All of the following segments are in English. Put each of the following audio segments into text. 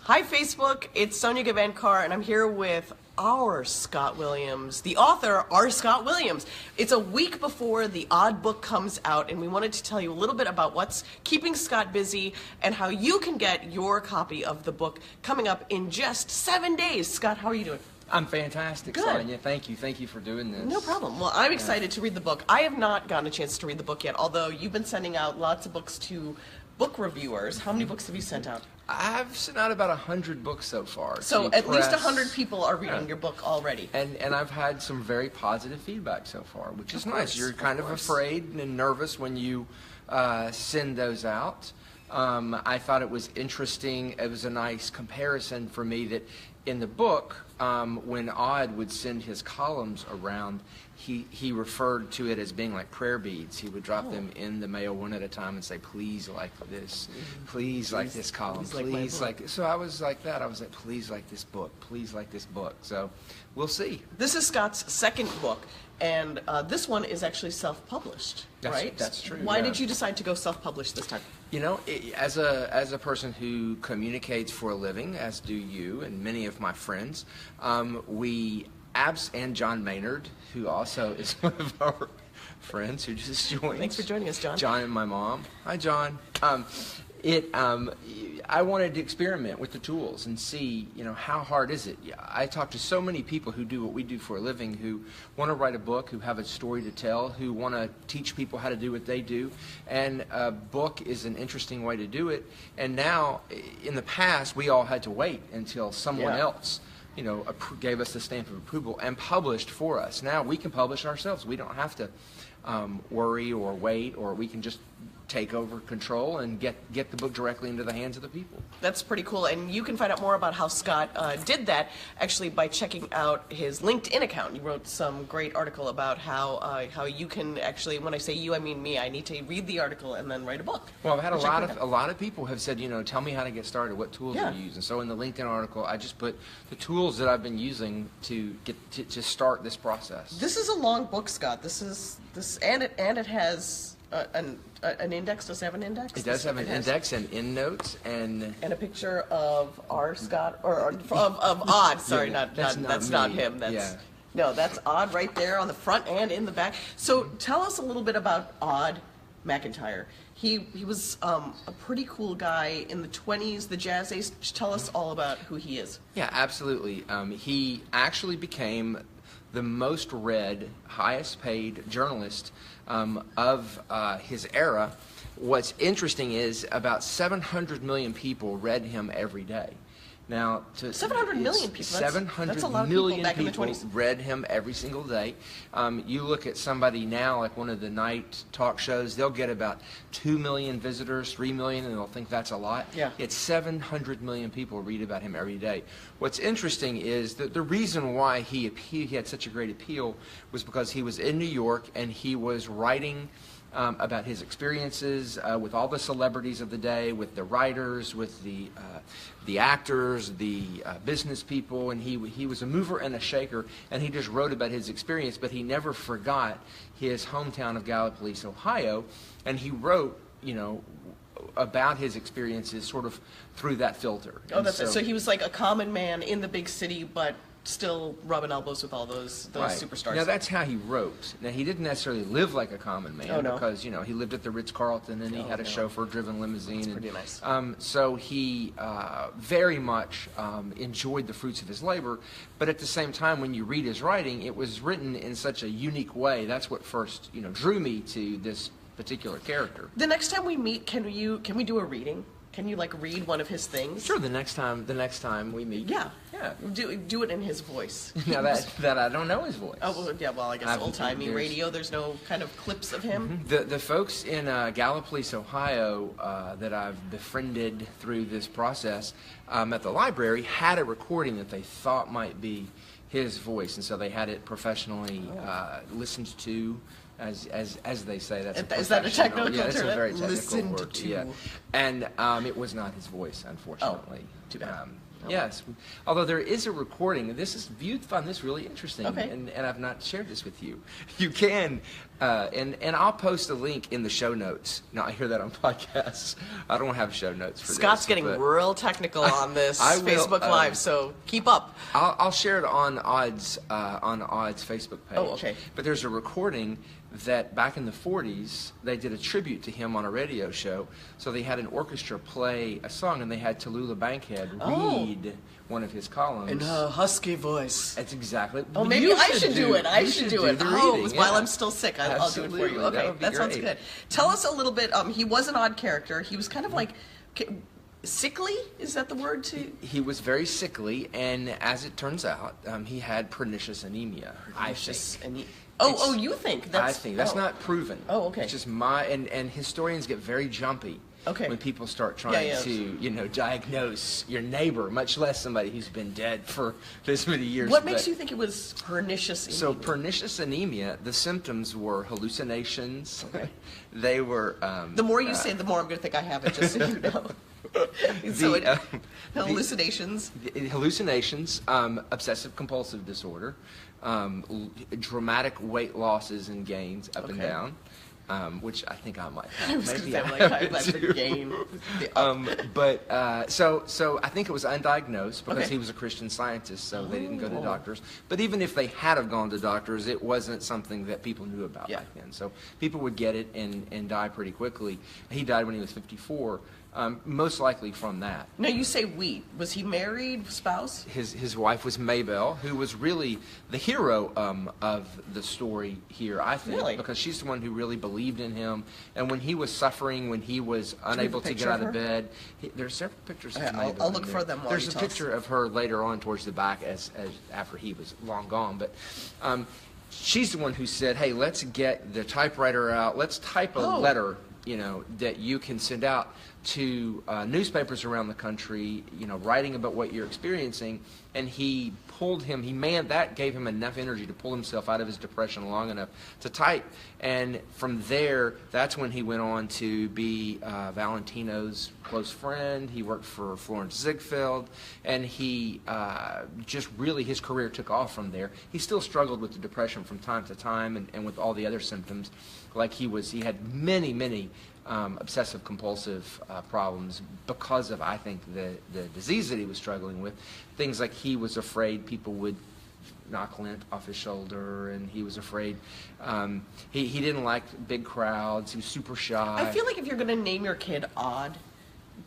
Hi, Facebook. It's Sonya Gavankar, and I'm here with our Scott Williams, the author, our Scott Williams. It's a week before the Odd book comes out, and we wanted to tell you a little bit about what's keeping Scott busy and how you can get your copy of the book coming up in just 7 days. Scott, how are you doing? I'm fantastic, Good. Sonya. Thank you. Thank you for doing this. No problem. Well, I'm excited to read the book. I have not gotten a chance to read the book yet, although you've been sending out lots of books to book reviewers. How many books have you sent out? I've sent out about 100 books so far. So at least 100 people are reading your book already. And I've had some very positive feedback so far, which is nice. You're kind of afraid and nervous when you send those out. I thought it was interesting. It was a nice comparison for me that in the book, when Odd would send his columns around, he referred to it as being like prayer beads. He would drop them in the mail one at a time and say, please like this, please like this column, please like. So I was like that. I was like, please like this book, please like this book. So we'll see. This is Scott's second book, and this one is actually self-published, right? That's true. Why did you decide to go self-published this time? You know, as a person who communicates for a living, as do you and many of my friends, and John Maynard, who also is one of our friends who just joined. Thanks for joining us, John. John and my mom. Hi, John. I wanted to experiment with the tools and see, how hard is it? I talk to so many people who do what we do for a living, who want to write a book, who have a story to tell, who want to teach people how to do what they do. And a book is an interesting way to do it. And now, in the past, we all had to wait until someone else gave us the stamp of approval and published for us. Now we can publish ourselves. We don't have to worry or wait, or we can just take over control and get the book directly into the hands of the people. That's pretty cool, and you can find out more about how Scott did that actually by checking out his LinkedIn account. You wrote some great article about how you can actually, when I say you, I mean me. I need to read the article and then write a book. Well, I've had a lot of people have said, tell me how to get started, what tools you use. And so in the LinkedIn article, I just put the tools that I've been using to get to start this process. This is a long book, Scott. And it has an index. Does it have an index? It does have an index and endnotes and a picture of our Scott or of Odd. Sorry, that's not him. No, that's Odd right there on the front and in the back. So tell us a little bit about Odd McIntyre. He was a pretty cool guy in the 20s, the Jazz Age. Tell us all about who he is. Yeah, absolutely. He actually became the most read, highest paid journalist of his era. What's interesting is about 700 million people read him every day. Now, 700 million people. 700 that's a lot of million people back people in the 20s. read him every single day. You look at somebody now, like one of the night talk shows, they'll get about 2 million visitors, 3 million, and they'll think that's a lot. Yeah. It's 700 million people read about him every day. What's interesting is that the reason why he had such a great appeal was because he was in New York and he was writing about his experiences with all the celebrities of the day, with the writers, with the actors, the business people, and he was a mover and a shaker, and he just wrote about his experience, but he never forgot his hometown of Gallipolis, Ohio, and he wrote, about his experiences sort of through that filter. Oh, that's it. So he was like a common man in the big city, but still rubbing elbows with all those superstars. Now that's how he wrote. Now he didn't necessarily live like a common man because he lived at the Ritz-Carlton and he had a chauffeur-driven limousine. That's pretty nice. So he very much enjoyed the fruits of his labor, but at the same time, when you read his writing, it was written in such a unique way. That's what first drew me to this particular character. The next time we meet, can we do a reading? Can you read one of his things? Sure. The next time we meet. Yeah. Do it in his voice. Now that I don't know his voice. Oh well, yeah. Well, I guess old-timey radio. There's no kind of clips of him. The folks in Gallipolis, Ohio, that I've befriended through this process at the library had a recording that they thought might be his voice, and so they had it professionally listened to. As they say, is that a technical term? Yeah, it's a very technical Listened word. to. Yeah, and it was not his voice, unfortunately. Oh, too bad. Yes. Although there is a recording, you'd find this really interesting, Okay. and I've not shared this with you. You can, and I'll post a link in the show notes. Now, I hear that on podcasts. I don't have show notes for Scott's this. getting but real technical on this I will, Facebook Live, so keep up. I'll share it on Odd's Facebook page. Oh, okay. But there's a recording that back in the 40s, they did a tribute to him on a radio show. So they had an orchestra play a song, and they had Tallulah Bankhead read one of his columns. In a husky voice. That's exactly. Oh, maybe I should do it. I should do it. the Oh, reading, while yeah. I'm still sick, I'll do it for you. Absolutely. That Okay, would be that sounds great. good. Tell us a little bit. He was an odd character. He was kind of like sickly. Is that the word? He was very sickly, and as it turns out, he had pernicious anemia. Pernicious I think. Oh, you think? I think that's not proven. Oh, okay. It's just and historians get very jumpy. Okay. When people start trying to, diagnose your neighbor, much less somebody who's been dead for this many years. What makes you think it was pernicious anemia? So pernicious anemia, the symptoms were hallucinations. Okay. They were. The more you say, the more I'm going to think I have it, just so you know. Hallucinations. Hallucinations, obsessive compulsive disorder, dramatic weight losses and gains up and down, which I think I might have. I was Maybe going I to say, have like, it I too. the gain. The up. So I think it was undiagnosed because Okay. he was a Christian Scientist, so they didn't go to doctors. But even if they had have gone to doctors, it wasn't something that people knew about back then. So people would get it and die pretty quickly. He died when he was 54. Most likely from that. Now, you say we. Was he married, spouse? His wife was Maybelle, who was really the hero of the story here, I think. Really? Because she's the one who really believed in him. And when he was suffering, when he was unable to get out of bed, there's several pictures of Maybelle. I'll look in for there. them while There's you a tell us. picture of her later on towards the back as after he was long gone. But she's the one who said, hey, let's get the typewriter out. Let's type a letter, that you can send out to newspapers around the country, writing about what you're experiencing. And that gave him enough energy to pull himself out of his depression long enough to type. And from there, that's when he went on to be Valentino's close friend. He worked for Florence Ziegfeld, and he his career took off from there. He still struggled with the depression from time to time and with all the other symptoms. Like he had many obsessive compulsive problems because of, I think, the disease that he was struggling with. Things like he was afraid people would knock lint off his shoulder, and he was afraid. He didn't like big crowds. He was super shy. I feel like if you're going to name your kid Odd,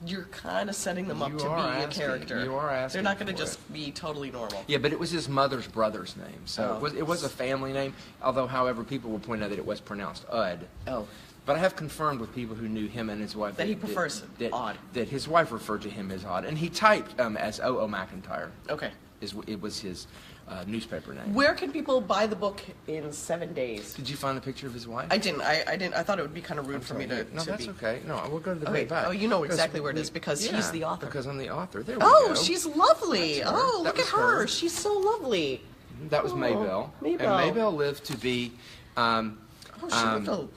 you're kind of setting them up to be a character. You are asking. They're not going to for just be totally normal. Yeah, but it was his mother's brother's name, so it was a family name. Although, however, people will point out that it was pronounced Odd. Oh. But I have confirmed with people who knew him and his wife That he prefers Odd. That his wife referred to him as Odd, and he typed as O.O. McIntyre. Okay. It was his newspaper name. Where can people buy the book in 7 days? Did you find a picture of his wife? I didn't. I didn't. I thought it would be kind of rude for me to. No, that's be. okay. No, we'll go to the Okay. very back. Oh, you know exactly where it is because he's the author. Because I'm the author. There we Oh, go. she's lovely. That's her. Oh, That look at was her. her. She's so lovely. That was Maybelle. Maybelle. And Maybelle lived to be. She lived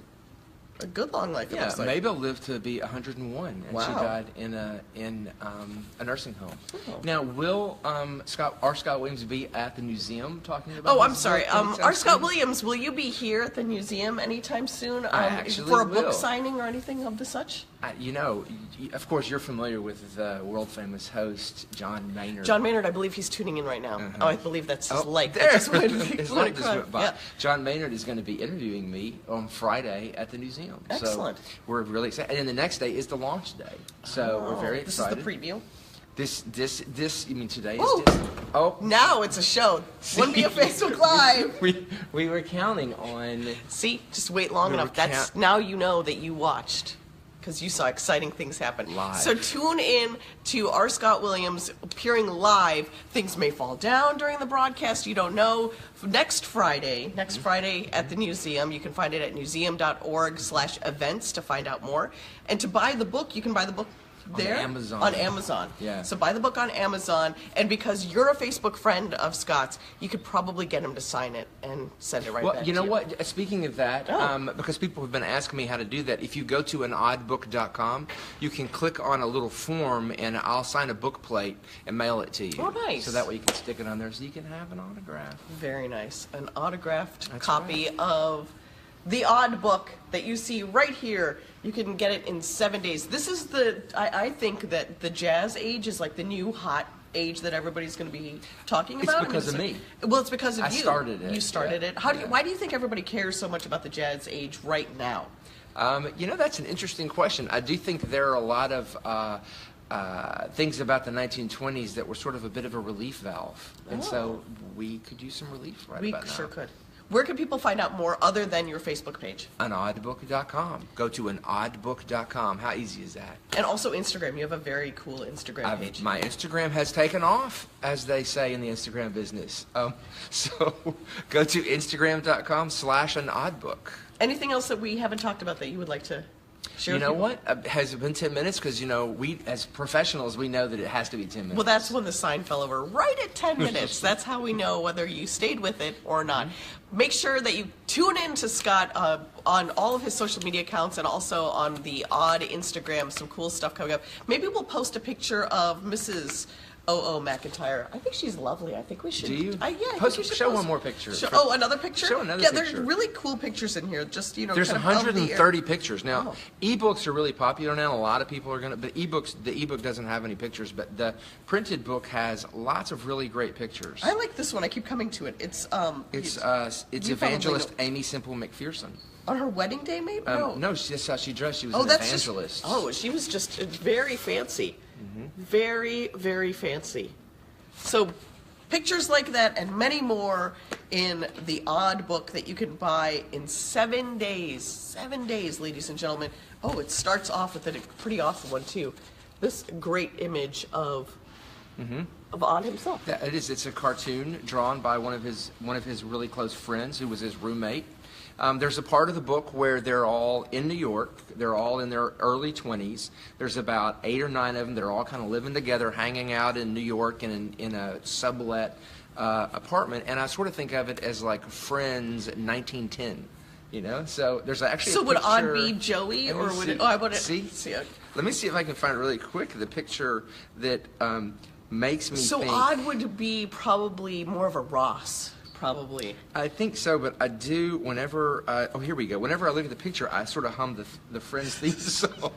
a good long life. It Yeah, looks like. Maybelle lived to be 101, and Wow. she died in a nursing home. Oh. Now, will Scott Williams be at the Newseum talking about? Oh, I'm his sorry. book anytime R. Scott soon? Williams, will you be here at the Newseum anytime soon? I actually for a will. book signing or anything of the such? Of course, you're familiar with the world-famous host, John Maynard. John Maynard, I believe he's tuning in right now. Oh, I believe that's his light. There. His His light just went by. Yeah. John Maynard is going to be interviewing me on Friday at the Newseum. Excellent. So we're really excited. And then the next day is the launch day. So we're very excited. This is the preview. This, you mean today Ooh. is this? Oh. Now it's a show. Wouldn't be a Facebook Live. We were counting on... See, just wait long enough. That's now you know that you watched because you saw exciting things happen. Live. So tune in to R. Scott Williams appearing live. Things may fall down during the broadcast. You don't know. Next Friday at the Newseum. You can find it at newseum.org/events to find out more. And to buy the book, you can buy the book there? Amazon. On Amazon. Yeah. So buy the book on Amazon, and because you're a Facebook friend of Scott's, you could probably get him to sign it and send it right back to you. Well, you know what? Speaking of that, Oh. because people have been asking me how to do that, if you go to anoddbook.com, you can click on a little form, and I'll sign a book plate and mail it to you. Oh, nice. So that way you can stick it on there so you can have an autograph. Very nice. An autographed That's copy of the Odd book that you see right here. You can get it in 7 days. This is I think that the jazz age is like the new hot age that everybody's going to be talking It's about. because of me. Well, it's because of I you. started it. You started Yeah. it. Why do you think everybody cares so much about the jazz age right now? You know, that's an interesting question. I do think there are a lot of things about the 1920s that were sort of a bit of a relief valve. And so we could use some relief right about now. We sure could. Where can people find out more other than your Facebook page? Anoddbook.com. Go to anoddbook.com. How easy is that? And also Instagram. You have a very cool Instagram page. My Instagram has taken off, as they say in the Instagram business. So go to instagram.com/anoddbook. Anything else that we haven't talked about that you would like to share? You know with people? what? Has it been 10 minutes? Because, you know, we, as professionals, we know that it has to be 10 minutes. Well, that's when the sign fell over, right at 10 minutes. That's how we know whether you stayed with it or not. Make sure that you tune in to Scott on all of his social media accounts and also on the Odd Instagram. Some cool stuff coming up. Maybe we'll post a picture of Mrs. O.O. McIntyre. I think she's lovely. I think we should. Do you? Yeah, I think Post, we should show post. one more picture. Another picture? Show another yeah, picture. there's really cool pictures in here. Just, you know, There's kind of of the 130 air. pictures. Now, Oh. ebooks are really popular now. A lot of people are going to, but the ebook doesn't have any pictures, but the printed book has lots of really great pictures. I like this one. I keep coming to it. It's It's you probably evangelist know- Amy Semple McPherson. on her wedding day, maybe? No. No, that's how she dressed. She was Oh, an that's evangelist. she was just very fancy. Very, very fancy. So, pictures like that and many more in the Odd book that you can buy in 7 days. 7 days, ladies and gentlemen. Oh, it starts off with a pretty awesome one, too. This great image of Odd himself. Yeah, it is. It's a cartoon drawn by one of his really close friends who was his roommate. There's a part of the book where they're all in New York. They're all in their early 20s. There's about 8 or 9 of them. They're all kind of living together, hanging out in New York in a sublet apartment. And I sort of think of it as like Friends 1910. You know, so there's actually. So a would Odd picture- be Joey, Let me or would see. it? Oh, I want to see. it. Let me see if I can find it really quick. The picture that makes me So think. Odd would be probably more of a Ross, probably. I think so, but I do whenever. Oh, here we go. Whenever I look at the picture, I sort of hum the Friends theme song.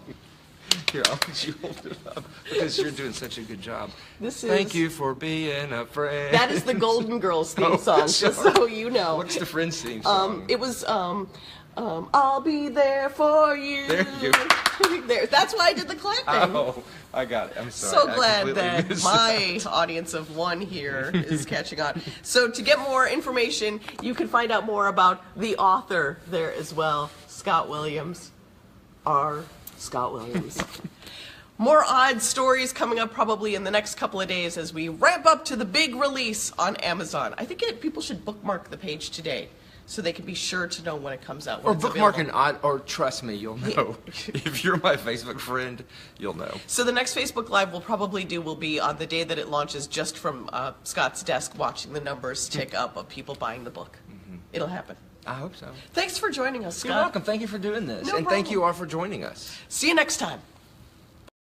Here, I'll let you hold it up because you're doing such a good job. Thank you for being a friend. That is the Golden Girls theme Oh, song, just sorry. so you know. What's the Friends theme song? It was I'll be there for you. There you go. There. That's why I did the clapping. Oh, I got it. I'm sorry. So I glad completely that missed my audience of one here is catching on. So to get more information, you can find out more about the author there as well, Scott Williams. Scott Williams. More Odd stories coming up probably in the next couple of days as we ramp up to the big release on Amazon. I think people should bookmark the page today so they can be sure to know when it comes out. when Or it's bookmark an available. Odd, or trust me, you'll know. If you're my Facebook friend, you'll know. So the next Facebook Live we'll probably do will be on the day that it launches, just from Scott's desk, watching the numbers tick up of people buying the book. It'll happen. I hope so. Thanks for joining us, Scott. You're welcome. Thank you for doing this. No and thank problem. you all for joining us. See you next time.